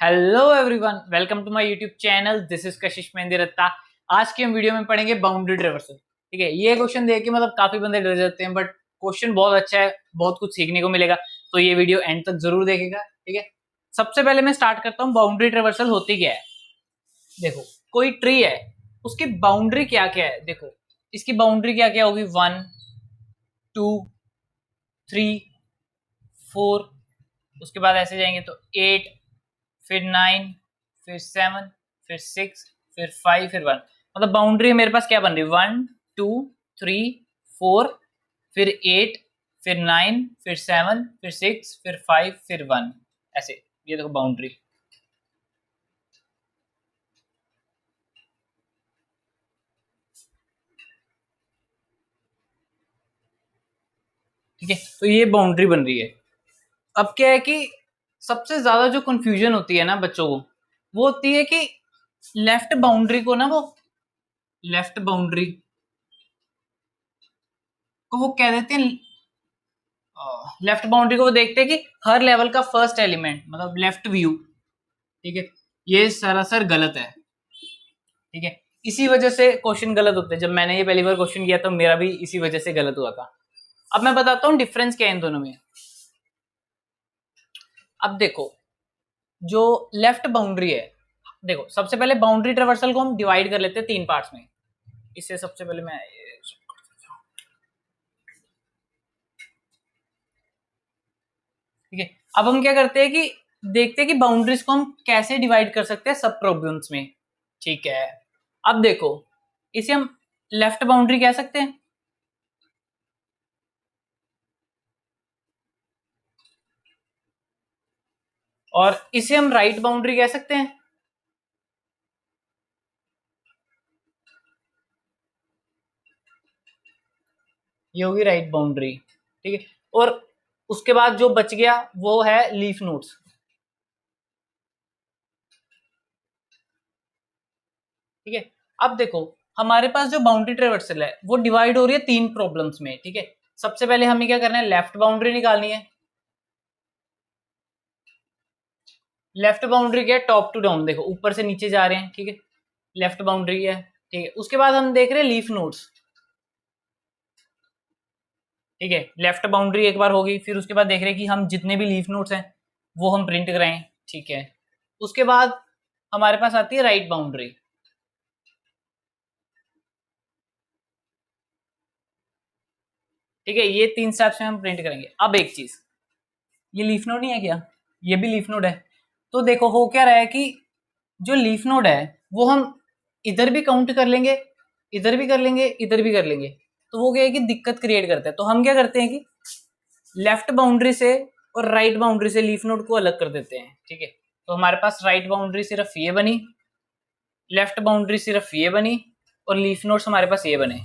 Hello everyone, welcome to my YouTube channel. This is Kashish Mehndi रत्ता। आज की हम वीडियो में पढ़ेंगे बाउंड्री ट्रेवर्सल। ठीक है, ये क्वेश्चन देख के मतलब काफी बंदे डर जाते हैं, बट क्वेश्चन बहुत अच्छा है, बहुत कुछ सीखने को मिलेगा। तो ये वीडियो एंड तक जरूर देखेगा। ठीक है, सबसे पहले मैं स्टार्ट करता हूँ बाउंड्री ट्रेवर्सल होती क्या है। देखो, कोई ट्री है, उसकी बाउंड्री क्या क्या है। देखो, इसकी बाउंड्री क्या क्या होगी। 1 2 3 4, उसके बाद ऐसे जाएंगे तो 8, फिर 9, फिर 7, फिर 6, फिर 5, फिर 1। मतलब बाउंड्री मेरे पास क्या बन रही है, 1 2 3 4, फिर 8, फिर 9, फिर 7, फिर 6, फिर 5, फिर 1। ऐसे ये देखो बाउंड्री। ठीक है, तो ये बाउंड्री बन रही है। अब क्या है कि सबसे ज्यादा जो कंफ्यूजन होती है ना बच्चों को, वो होती है कि लेफ्ट बाउंड्री को ना, वो लेफ्ट बाउंड्री को वो कह देते हैं, लेफ्ट बाउंड्री को वो देखते हैं कि हर लेवल का फर्स्ट एलिमेंट मतलब लेफ्ट व्यू। ठीक है, ये सरासर गलत है। ठीक है, इसी वजह से क्वेश्चन गलत होते हैं। जब मैंने ये पहली बार क्वेश्चन किया तो मेरा भी इसी वजह से गलत हुआ था। अब मैं बताता हूँ डिफरेंस क्या है इन दोनों में। अब देखो, जो लेफ्ट बाउंड्री है, देखो सबसे पहले बाउंड्री ट्रेवर्सल को हम डिवाइड कर लेते हैं 3 पार्ट्स में। इससे सबसे पहले मैं ठीक है, अब हम क्या करते हैं कि देखते हैं कि बाउंड्रीज को हम कैसे डिवाइड कर सकते हैं सब प्रॉब्लम्स में। ठीक है, अब देखो, इसे हम लेफ्ट बाउंड्री कह सकते हैं, और इसे हम राइट बाउंड्री कह सकते हैं। ये होगी राइट बाउंड्री। ठीक है, और उसके बाद जो बच गया वो है लीफ नोड्स। ठीक है, अब देखो, हमारे पास जो बाउंड्री ट्रेवर्सल है वो डिवाइड हो रही है 3 प्रॉब्लम्स में। ठीक है, सबसे पहले हमें क्या करना है, लेफ्ट बाउंड्री निकालनी है। लेफ्ट बाउंड्री क्या है, टॉप टू डाउन, देखो ऊपर से नीचे जा रहे हैं। ठीक है, लेफ्ट बाउंड्री है। ठीक है, उसके बाद हम देख रहे हैं लीफ नोड्स। ठीक है, लेफ्ट बाउंड्री एक बार होगी, फिर उसके बाद देख रहे हैं कि हम जितने भी लीफ नोड्स हैं वो हम प्रिंट कराएं। ठीक है, उसके बाद हमारे पास आती है राइट बाउंड्री। ठीक है, ये 3 स्टेप्स में हम प्रिंट करेंगे। अब एक चीज, ये लीफ नोड नहीं है क्या, ये भी लीफ नोड है। तो देखो हो क्या रहा है कि जो लीफ नोड है वो हम इधर भी काउंट कर लेंगे, इधर भी कर लेंगे, इधर भी कर लेंगे। तो वो क्या है कि दिक्कत क्रिएट करता है। तो हम क्या करते हैं कि लेफ्ट बाउंड्री से और राइट बाउंड्री से लीफ नोड को अलग कर देते हैं। ठीक है, तो हमारे पास राइट बाउंड्री सिर्फ ये बनी, लेफ्ट बाउंड्री सिर्फ ये बनी, और लीफ नोड्स हमारे पास ये बने।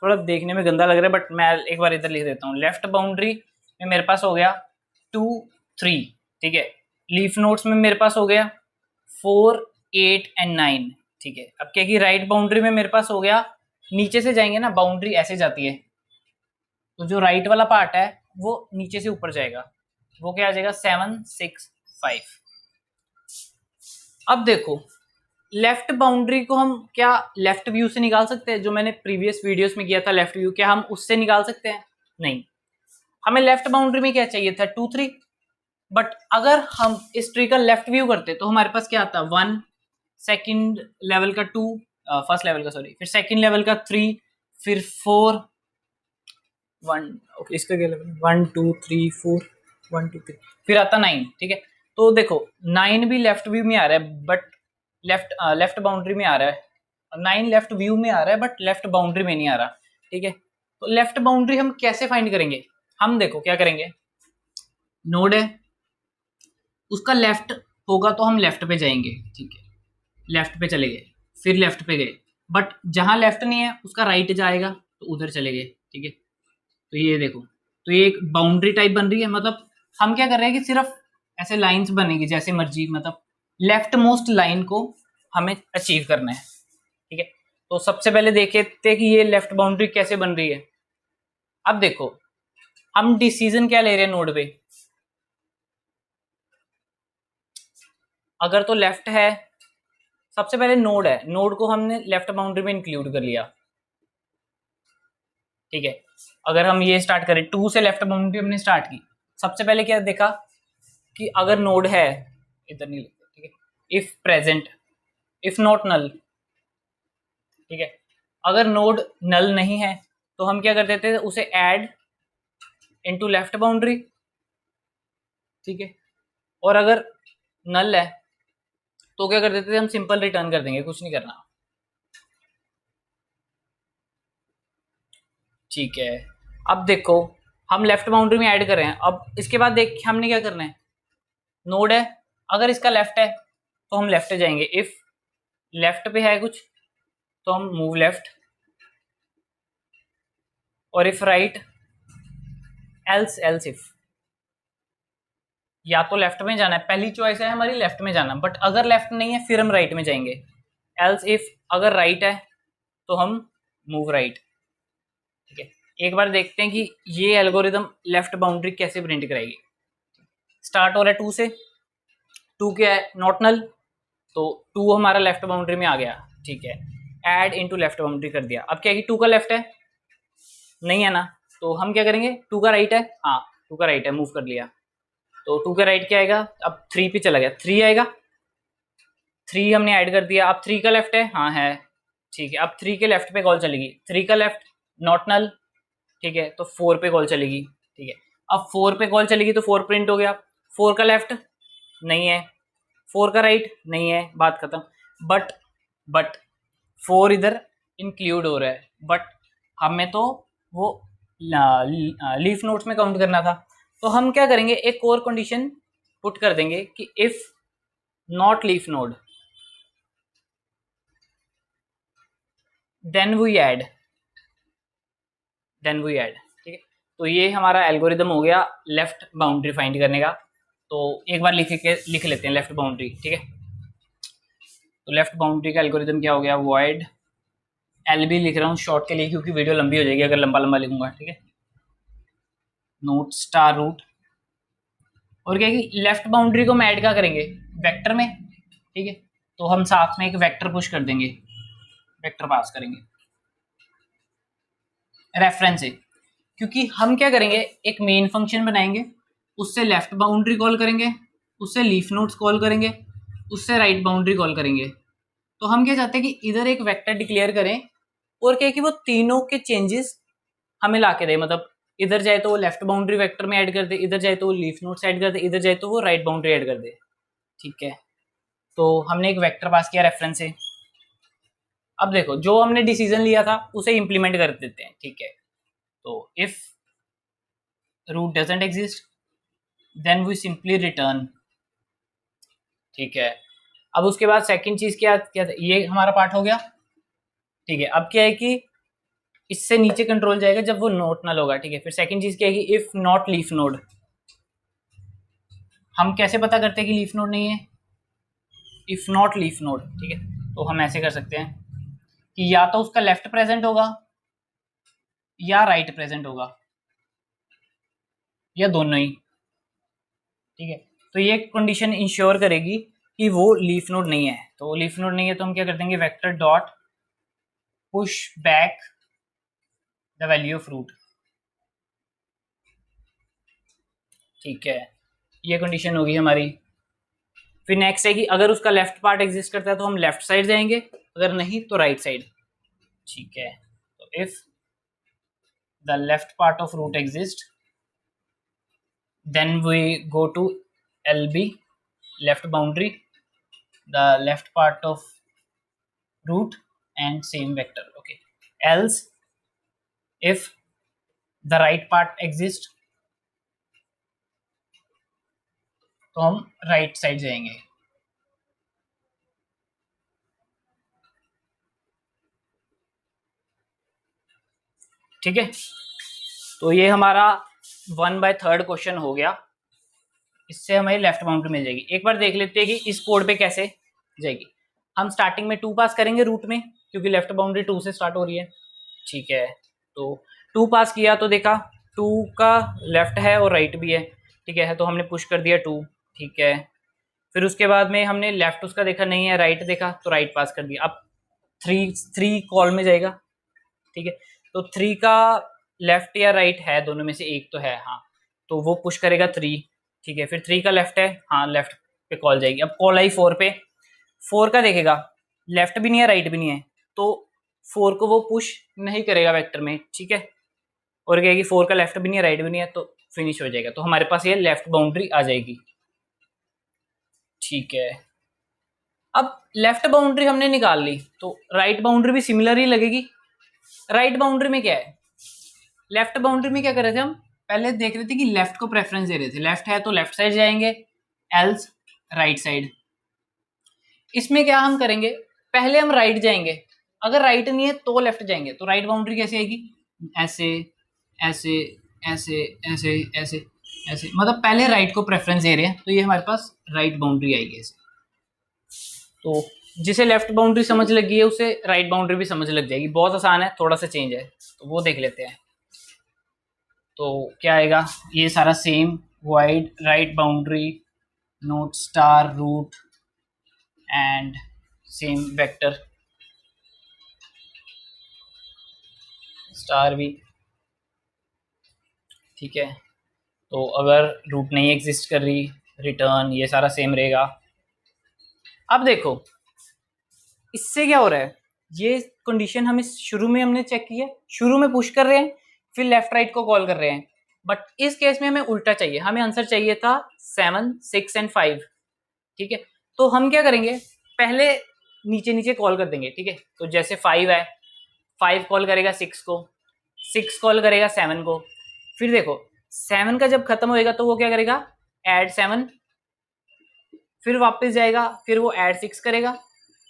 थोड़ा देखने में गंदा लग रहा है, बट मैं एक बार इधर लिख देता हूँ। लेफ्ट बाउंड्री में मेरे पास हो गया 2 3। ठीक है, लीफ नोड्स में मेरे पास हो गया 4 8 एंड 9। ठीक है, अब क्या कि राइट बाउंड्री में मेरे पास हो गया, नीचे से जाएंगे ना, बाउंड्री ऐसे जाती है, तो जो राइट वाला पार्ट है वो नीचे से ऊपर जाएगा, वो क्या आ जाएगा 7 6 5। अब देखो, लेफ्ट बाउंड्री को हम क्या लेफ्ट व्यू से निकाल सकते हैं, जो मैंने प्रीवियस वीडियोस में किया था लेफ्ट व्यू, क्या हम उससे निकाल सकते हैं? नहीं, हमें लेफ्ट बाउंड्री में क्या चाहिए था, 2 3। बट अगर हम इस ट्री का लेफ्ट व्यू करते तो हमारे पास क्या आता, 1, सेकंड लेवल का 2, फर्स्ट लेवल का सॉरी, फिर सेकंड लेवल का 3, फिर 4 1। ओके, इसका क्या लेवल, 1 2 3 4 1 2 3, फिर आता 9। ठीक है, तो देखो 9 भी लेफ्ट व्यू में आ रहा है, बट लेफ्ट बाउंड्री में आ रहा है। 9 लेफ्ट व्यू में आ रहा है, बट लेफ्ट बाउंड्री में नहीं आ रहा। ठीक है, तो लेफ्ट बाउंड्री हम कैसे फाइंड करेंगे, हम देखो क्या करेंगे, नोड है, उसका लेफ्ट होगा तो हम लेफ्ट पे जाएंगे। ठीक है, लेफ्ट पे चले गए, फिर लेफ्ट पे गए, बट जहां लेफ्ट नहीं है उसका राइट जाएगा, तो उधर चले गए। ठीक है, तो ये देखो, तो ये एक बाउंड्री टाइप बन रही है। मतलब हम क्या कर रहे हैं कि सिर्फ ऐसे लाइंस बनेगी जैसे मर्जी, मतलब लेफ्ट मोस्ट लाइन को हमें अचीव करना है। ठीक है, तो सबसे पहले देखे थे कि ये लेफ्ट बाउंड्री कैसे बन रही है। अब देखो, हम डिसीजन क्या ले रहे हैं नोड पे, अगर तो लेफ्ट है, सबसे पहले नोड है, नोड को हमने लेफ्ट बाउंड्री में इंक्लूड कर लिया, ठीक है। अगर हम ये स्टार्ट करें, 2 से लेफ्ट बाउंड्री हमने स्टार्ट की, सबसे पहले क्या देखा कि अगर नोड है, इधर नहीं लिखते, ठीक है, if present, if not null, ठीक है। अगर नोड नल नहीं है तो हम क्या कर देते थे, उसे ऐड इनटू लेफ्ट बाउंड्री, ठीक है। और अगर नल है तो क्या कर देते थे, हम सिंपल रिटर्न कर देंगे, कुछ नहीं करना, ठीक है। अब देखो हम लेफ्ट बाउंड्री में ऐड कर रहे हैं, अब इसके बाद देख हमने क्या करना है, नोड है, अगर इसका लेफ्ट है तो हम लेफ्ट जाएंगे, इफ लेफ्ट पे है कुछ तो हम मूव लेफ्ट, और if right else, else if, या तो लेफ्ट में जाना है, पहली चॉइस है हमारी लेफ्ट में जाना, बट अगर लेफ्ट नहीं है फिर हम राइट में जाएंगे, एल्स इफ अगर राइट है तो हम मूव राइट, ठीक है। एक बार देखते हैं कि ये एल्गोरिदम लेफ्ट बाउंड्री कैसे प्रिंट कराएगी। स्टार्ट हो रहा है 2 से, 2 क्या है, नॉट नल, तो 2 हमारा लेफ्ट बाउंड्री में आ गया, ठीक है। ऐड इनटू लेफ्ट बाउंड्री कर दिया, अब क्या है कि 2 का लेफ्ट है नहीं है ना, तो हम क्या करेंगे, 2 का राइट है, हाँ 2 का राइट है, मूव कर लिया, तो 2 का राइट क्या आएगा, अब 3 पे चला गया, 3 आएगा, 3 हमने ऐड कर दिया, अब 3 का लेफ्ट है, हाँ है, ठीक है। अब 3 के लेफ्ट पे कॉल चलेगी, 3 का लेफ्ट नॉट नल, ठीक है, तो 4 पे कॉल चलेगी, ठीक है। अब 4 पे कॉल चलेगी तो 4 प्रिंट हो गया, 4 का लेफ्ट नहीं है, 4 का राइट नहीं है, बात खत्म। बट 4 इधर इंक्लूड हो रहा है, बट हमें तो वो लीफ नोट्स में काउंट करना था, तो हम क्या करेंगे, एक और कंडीशन पुट कर देंगे कि if not leaf node then we add, ठीक है। तो ये हमारा एल्गोरिदम हो गया लेफ्ट बाउंड्री फाइंड करने का। तो एक बार लिख लेते हैं लेफ्ट बाउंड्री, ठीक है। तो लेफ्ट बाउंड्री का एल्गोरिदम क्या हो गया, वॉइड एल बी लिख रहा हूँ शॉर्ट के लिए क्योंकि वीडियो लंबी हो जाएगी अगर लंबा लंबा लिखूंगा, ठीक है। नोट स्टार रूट, और क्या है कि लेफ्ट बाउंड्री को हम ऐड क्या करेंगे, वेक्टर में, ठीक है। तो हम साथ में एक वेक्टर पुश कर देंगे, वेक्टर पास करेंगे रेफरेंस से, क्योंकि हम क्या करेंगे, एक मेन फंक्शन बनाएंगे, उससे लेफ्ट बाउंड्री कॉल करेंगे, उससे लीफ नोड्स कॉल करेंगे, उससे राइट बाउंड्री कॉल करेंगे। तो हम क्या चाहते हैं कि इधर एक वेक्टर डिक्लेयर करें और क्या है कि वो तीनों के चेंजेस हमें ला के दे, मतलब इधर जाए तो वो लेफ्ट बाउंड्री वेक्टर में ऐड कर दे, इधर जाए तो वो लीफ नोड्स ऐड कर दे, इधर जाए तो वो राइट बाउंड्री ऐड कर दे, ठीक है। तो हमने एक वेक्टर पास किया रेफरेंस से। अब देखो जो हमने डिसीजन लिया था उसे इंप्लीमेंट कर देते हैं, ठीक है। तो if root doesn't exist then we simply return, ठीक है। अब उसके बाद सेकंड चीज क्या क्या था? ये हमारा पार्ट हो गया, ठीक है। अब क्या है कि इससे नीचे कंट्रोल जाएगा जब वो नोट नल होगा, ठीक है। फिर सेकंड चीज क्या है कि इफ नॉट लीफ नोड, हम कैसे पता करते हैं कि लीफ नोड नहीं है, इफ नॉट लीफ नोड, ठीक है। तो हम ऐसे कर सकते हैं कि या तो उसका लेफ्ट प्रेजेंट होगा या राइट प्रेजेंट होगा या दोनों ही, ठीक है। तो ये कंडीशन इंश्योर करेगी कि वो लीफ नोड नहीं है, तो लीफ नोड नहीं है तो हम क्या कर देंगे, vector dot push back the value of root, ठीक है। ये कंडीशन होगी हमारी। फिर नेक्स्ट है कि अगर उसका लेफ्ट पार्ट एग्जिस्ट करता है तो हम लेफ्ट साइड जाएंगे, अगर नहीं तो राइट साइड, ठीक है। तो if the left part of root exist then we go to LB, left boundary, the left part of root and same vector, okay। Else if the right part exists तो हम right side जाएंगे, ठीक है। तो ये हमारा 1/3 question हो गया, इससे हमें लेफ्ट बाउंड्री मिल जाएगी। एक बार देख लेते हैं कि इस कोड पे कैसे जाएगी। हम स्टार्टिंग में 2 पास करेंगे रूट में क्योंकि लेफ्ट बाउंड्री 2 से स्टार्ट हो रही है, ठीक है। तो 2 पास किया तो देखा 2 का लेफ्ट है और राइट भी है, ठीक है। तो हमने पुश कर दिया 2, ठीक है। फिर उसके बाद में हमने लेफ्ट उसका देखा नहीं है, राइट देखा तो राइट पास कर दिया। अब थ्री कॉल में जाएगा, ठीक है। तो 3 का लेफ्ट या राइट है, दोनों में से एक तो है, हाँ, तो वो पुश करेगा 3, ठीक है। फिर 3 का लेफ्ट है, हाँ, लेफ्ट पे कॉल जाएगी। अब कॉल आई 4 पे, 4 का देखेगा, लेफ्ट भी नहीं है राइट भी नहीं है, तो 4 को वो पुश नहीं करेगा वेक्टर में, ठीक है। और कहेगी 4 का लेफ्ट भी नहीं है राइट भी नहीं है, तो फिनिश हो जाएगा। तो हमारे पास ये लेफ्ट बाउंड्री आ जाएगी, ठीक है। अब लेफ्ट बाउंड्री हमने निकाल ली, तो राइट बाउंड्री भी सिमिलर ही लगेगी। राइट बाउंड्री में क्या है, लेफ्ट बाउंड्री में क्या कर रहे थे हम, पहले देख रहे थे कि लेफ्ट को प्रेफरेंस दे रहे थे, लेफ्ट है तो लेफ्ट साइड जाएंगे, एल्स राइट साइड। इसमें क्या हम करेंगे, पहले हम राइट जाएंगे, अगर राइट नहीं है तो लेफ्ट जाएंगे। तो राइट बाउंड्री कैसे आएगी, ऐसे ऐसे ऐसे ऐसे ऐसे ऐसे, मतलब पहले राइट को प्रेफरेंस दे रहे हैं, तो ये हमारे पास राइट बाउंड्री आएगी ऐसे। तो जिसे लेफ्ट बाउंड्री समझ लगी है उसे राइट बाउंड्री भी समझ लग जाएगी। बहुत आसान है, थोड़ा सा चेंज है, तो वो देख लेते हैं। तो क्या आएगा, ये सारा same, void right boundary, node star root and same vector star भी, ठीक है। तो अगर रूट नहीं एग्जिस्ट कर रही, रिटर्न, ये सारा सेम रहेगा। अब देखो इससे क्या हो रहा है, ये कंडीशन हमें शुरू में हमने चेक की है, शुरू में पुश कर रहे हैं, फिर लेफ्ट राइट को कॉल कर रहे हैं। बट इस केस में हमें उल्टा चाहिए, हमें आंसर चाहिए था 7, 6 एंड 5, ठीक है। तो हम क्या करेंगे, पहले नीचे नीचे कॉल कर देंगे, ठीक है। तो जैसे 5 है, 5 कॉल करेगा 6 को, 6 कॉल करेगा 7 को। फिर देखो 7 का जब खत्म होएगा तो वो क्या करेगा, ऐड 7, फिर वापस जाएगा, फिर वो ऐड 6 करेगा,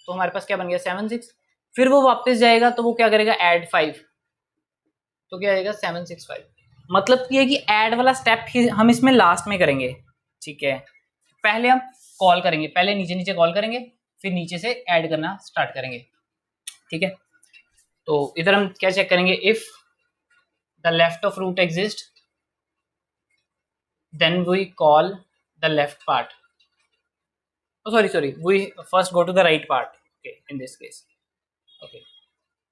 तो हमारे पास क्या बन गया 7 6। फिर वो वापस जाएगा तो वो क्या करेगा, ऐड 5, तो क्या आएगा 7 6 5। मतलब ये कि ऐड वाला स्टेप हम इसमें लास्ट में करेंगे, ठीक है। पहले हम कॉल करेंगे, पहले नीचे नीचे कॉल करेंगे, फिर नीचे से ऐड करना स्टार्ट करेंगे, ठीक है। तो इधर हम क्या चेक करेंगे, if the left of root exist then we call the left part, sorry we first go to the right part, okay, इन दिस केस, ओके।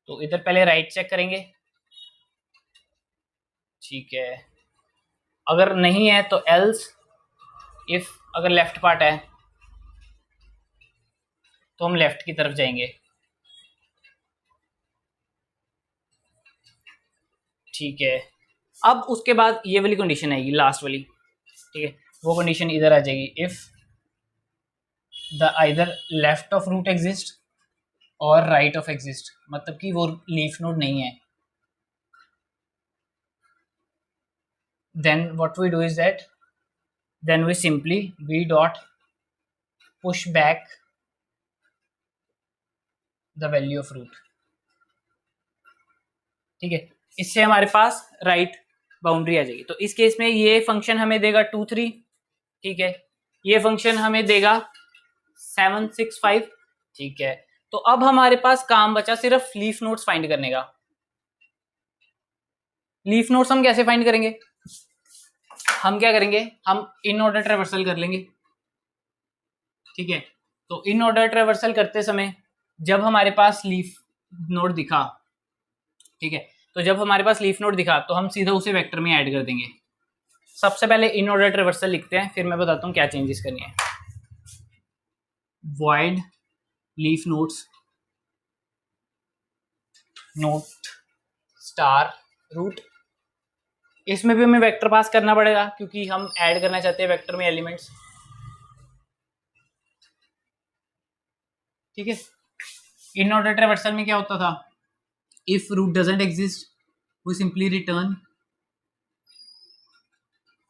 तो इधर पहले राइट चेक करेंगे, ठीक है। अगर नहीं है तो एल्स, इफ अगर लेफ्ट पार्ट है तो हम लेफ्ट की तरफ जाएंगे, ठीक है। अब उसके बाद ये वाली कंडीशन आएगी लास्ट वाली, ठीक है। वो कंडीशन इधर आ जाएगी, if the either left of root exist और राइट ऑफ एग्जिस्ट, मतलब कि वो लीफ नोड नहीं है, then what we do is that then we simply v dot push back the value of root, ठीक है। इससे हमारे पास राइट बाउंड्री आ जाएगी। तो इस केस में ये फंक्शन हमें देगा 2 3, ठीक है। ये फंक्शन हमें देगा 7 6 5, ठीक है। तो अब हमारे पास काम बचा सिर्फ लीफ नोड्स फाइंड करने का। लीफ नोड्स हम कैसे फाइंड करेंगे, हम क्या करेंगे, हम इन ऑर्डर ट्रेवर्सल कर लेंगे, ठीक है। तो इन ऑर्डर ट्रेवर्सल करते समय जब हमारे पास लीफ नोड दिखा, ठीक है, तो जब हमारे पास लीफ नोड दिखा तो हम सीधा उसे वेक्टर में ऐड कर देंगे। सबसे पहले इन ऑर्डर ट्रेवर्सल लिखते हैं, फिर मैं बताता हूँ क्या चेंजेस करनी है। Void leaf nodes node star root, इसमें भी हमें वेक्टर पास करना पड़ेगा क्योंकि हम ऐड करना चाहते हैं वेक्टर में एलिमेंट्स, ठीक है। इन ऑर्डर ट्रेवर्सल में क्या होता था, if root doesn't exist we simply return.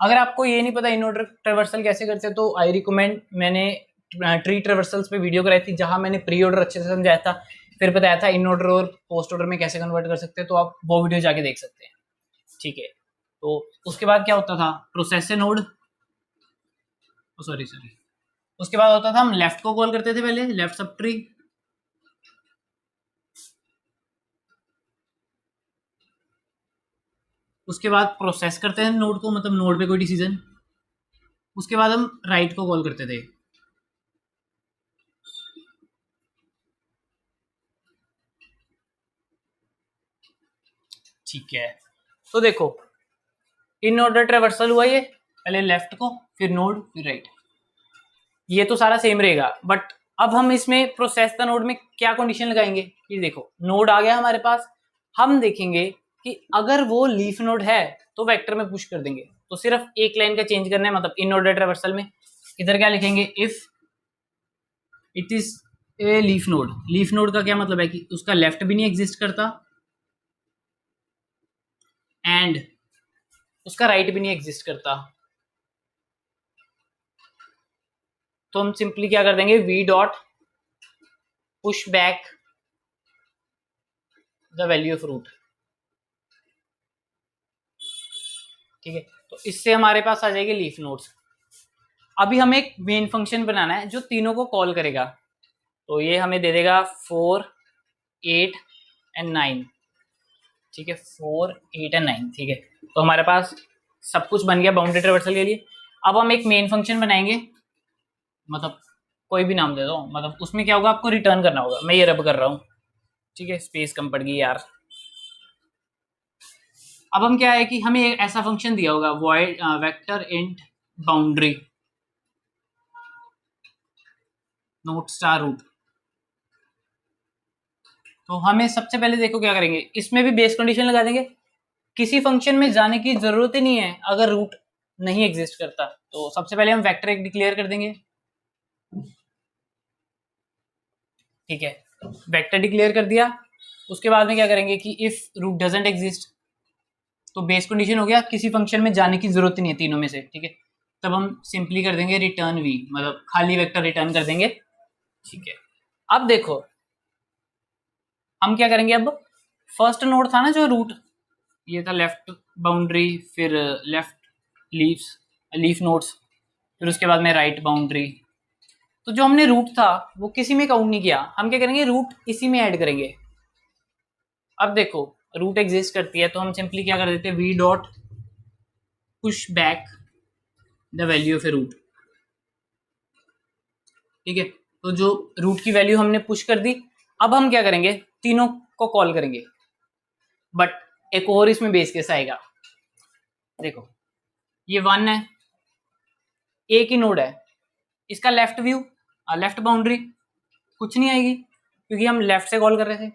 अगर आपको ये नहीं पता इन ऑर्डर ट्रेवर्सल कैसे करते हैं तो आई रिकमेंड, मैंने ट्री ट्रेवर्सल्स पे वीडियो कराई थी जहां मैंने प्री ऑर्डर अच्छे से समझाया था, फिर बताया था इन ऑर्डर और पोस्ट ऑर्डर में कैसे कन्वर्ट कर सकते हैं, तो आप वो वीडियो जाके देख सकते हैं, ठीक है। तो उसके बाद क्या होता था, प्रोसेस नोड, सॉरी उसके बाद होता था हम लेफ्ट को कॉल करते थे, पहले लेफ्ट सब ट्री, उसके बाद प्रोसेस करते हैं नोड को, मतलब नोड पे कोई डिसीजन, उसके बाद हम राइट को कॉल करते थे, ठीक है, तो देखो इन ऑर्डर ट्रेवर्सल हुआ, ये पहले लेफ्ट को फिर नोड फिर राइट, ये तो सारा सेम रहेगा। बट अब हम इसमें प्रोसेस द नोड में क्या कंडीशन लगाएंगे कि देखो नोड आ गया हमारे पास, हम देखेंगे कि अगर वो लीफ नोड है तो वेक्टर में पुश कर देंगे, तो सिर्फ एक लाइन का चेंज करना है, मतलब इन ऑर्डर ट्रेवर्सल में इधर क्या लिखेंगे, if it is a leaf node. Leaf node का क्या मतलब है कि उसका लेफ्ट भी नहीं एग्जिस्ट करता एंड उसका राइट भी नहीं एग्जिस्ट करता, तो हम सिंपली क्या कर देंगे, v dot push back the value of root. ठीक है, तो इससे हमारे पास आ जाएगी लीफ नोड्स। अभी हमें एक मेन फंक्शन बनाना है जो तीनों को कॉल करेगा, तो ये हमें दे देगा 4, 8 एंड 9। ठीक है, 4, 8 एंड 9। ठीक है, तो हमारे पास सब कुछ बन गया बाउंड्री ट्रेवर्सल के लिए। अब हम एक मेन फंक्शन बनाएंगे, मतलब कोई भी नाम दे दो, मतलब उसमें क्या होगा, आपको रिटर्न करना होगा। मैं ये रब कर रहा हूँ, ठीक है, स्पेस कम पड़ गई यार। अब हम क्या है कि हमें एक ऐसा फंक्शन दिया होगा, void vector int boundary node star root. तो हमें सबसे पहले देखो क्या करेंगे, इसमें भी बेस कंडीशन लगा देंगे, किसी फंक्शन में जाने की जरूरत ही नहीं है अगर रूट नहीं एग्जिस्ट करता। तो सबसे पहले हम वेक्टर एक डिक्लेयर कर देंगे। ठीक है, वेक्टर डिक्लेयर कर दिया, उसके बाद में क्या करेंगे कि इफ रूट डजंट एग्जिस्ट, तो बेस कंडीशन हो गया किसी फंक्शन में जाने की जरूरत ही नहीं है तीनों में से। ठीक है, तब हम सिंपली कर देंगे रिटर्न वी, मतलब खाली वेक्टर रिटर्न कर देंगे। ठीक है, अब देखो हम क्या करेंगे, अब फर्स्ट नोड था ना जो रूट, ये था लेफ्ट बाउंड्री, फिर लेफ्ट लीव्स लीफ नोड्स, फिर उसके बाद में राइट बाउंड्री। तो जो हमने रूट था वो किसी में काउंट नहीं किया, हम क्या करेंगे रूट इसी में ऐड करेंगे। अब देखो रूट एग्जिस्ट करती है, तो हम सिंपली क्या कर देते हैं, v dot push back the value of a root. ठीक है, तो जो रूट की वैल्यू हमने पुश कर दी, अब हम क्या करेंगे, तीनों को कॉल करेंगे। बट एक और इसमें बेस केस आएगा, देखो ये 1 है, एक ही नोड है, इसका लेफ्ट व्यू लेफ्ट बाउंड्री कुछ नहीं आएगी क्योंकि हम लेफ्ट से कॉल कर रहे थे।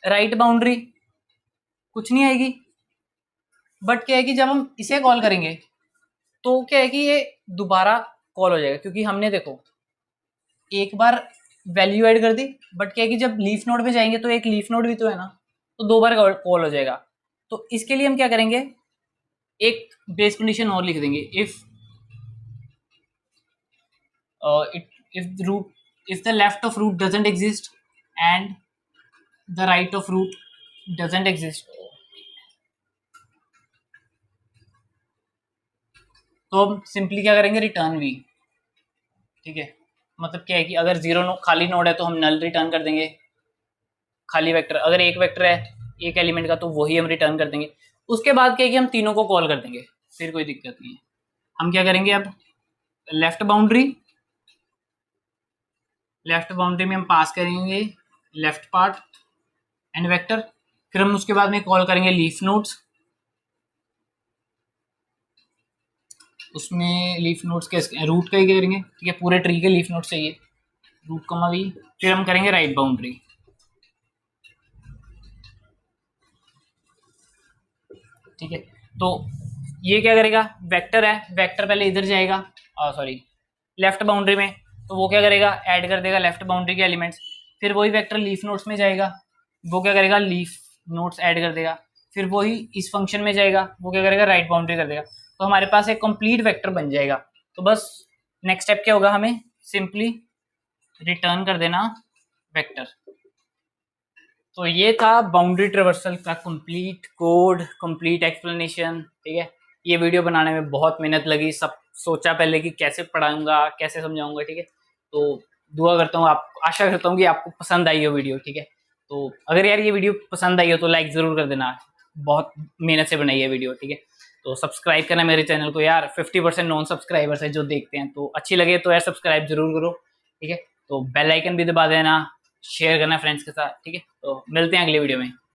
राइट बाउंड्री कुछ नहीं आएगी, बट क्या है कि जब हम इसे कॉल करेंगे तो क्या है कि ये दोबारा कॉल हो जाएगा, क्योंकि हमने देखो एक बार वैल्यू ऐड कर दी, बट क्या है कि जब लीफ नोड पे जाएंगे तो एक लीफ नोड भी तो है ना, तो दो बार कॉल हो जाएगा। तो इसके लिए हम क्या करेंगे, एक बेस कंडीशन और लिख देंगे, if if the left of root doesn't exist and the right of root doesn't exist, तो हम सिंपली क्या करेंगे, रिटर्न वी। ठीक है, मतलब क्या है कि अगर खाली नोड है तो हम नल रिटर्न कर देंगे, खाली वेक्टर, अगर एक वेक्टर है एक एलिमेंट का तो वही हम रिटर्न कर देंगे। उसके बाद क्या है कि हम तीनों को कॉल कर देंगे, फिर कोई दिक्कत नहीं है। हम क्या करेंगे, अब लेफ्ट बाउंड्री में हम पास करेंगे लेफ्ट पार्ट एंड वेक्टर, फिर हम उसके बाद में कॉल करेंगे लीफ नोड्स, उसमें लीफ नोड्स के रूट का ही करेंगे। ठीक है, पूरे ट्री के लीफ नोड्स चाहिए, रूट कमा वी, फिर हम करेंगे राइट बाउंड्री। ठीक है, तो ये क्या करेगा, वेक्टर है, वेक्टर पहले इधर जाएगा, सॉरी लेफ्ट बाउंड्री में, तो वो क्या करेगा, ऐड कर देगा लेफ्ट बाउंड्री के एलिमेंट्स, फिर वही वेक्टर लीफ नोड्स में जाएगा, वो क्या करेगा, लीफ नोड्स ऐड कर देगा, फिर वही इस फंक्शन में जाएगा, वो क्या करेगा, राइट बाउंड्री कर देगा। तो हमारे पास एक कंप्लीट वेक्टर बन जाएगा। तो बस नेक्स्ट स्टेप क्या होगा, हमें सिंपली रिटर्न कर देना वेक्टर। तो ये था बाउंड्री ट्रेवर्सल का कंप्लीट कोड, कंप्लीट एक्सप्लेनेशन। ठीक है, ये वीडियो बनाने में बहुत मेहनत लगी, सब सोचा पहले कि कैसे पढ़ाऊंगा कैसे समझाऊंगा। ठीक है, तो दुआ करता हूँ, आप आशा करता हूँ कि आपको पसंद आई हो वीडियो। ठीक है, तो अगर यार ये वीडियो पसंद आई हो तो लाइक ज़रूर कर देना, बहुत मेहनत से बनाई है वीडियो। ठीक है, तो सब्सक्राइब करना मेरे चैनल को यार, 50% नॉन सब्सक्राइबर्स है जो देखते हैं, तो अच्छी लगे तो यार सब्सक्राइब जरूर करो। ठीक है, तो बेल आइकन भी दबा देना, शेयर करना फ्रेंड्स के साथ। ठीक है, तो मिलते हैं अगले वीडियो में।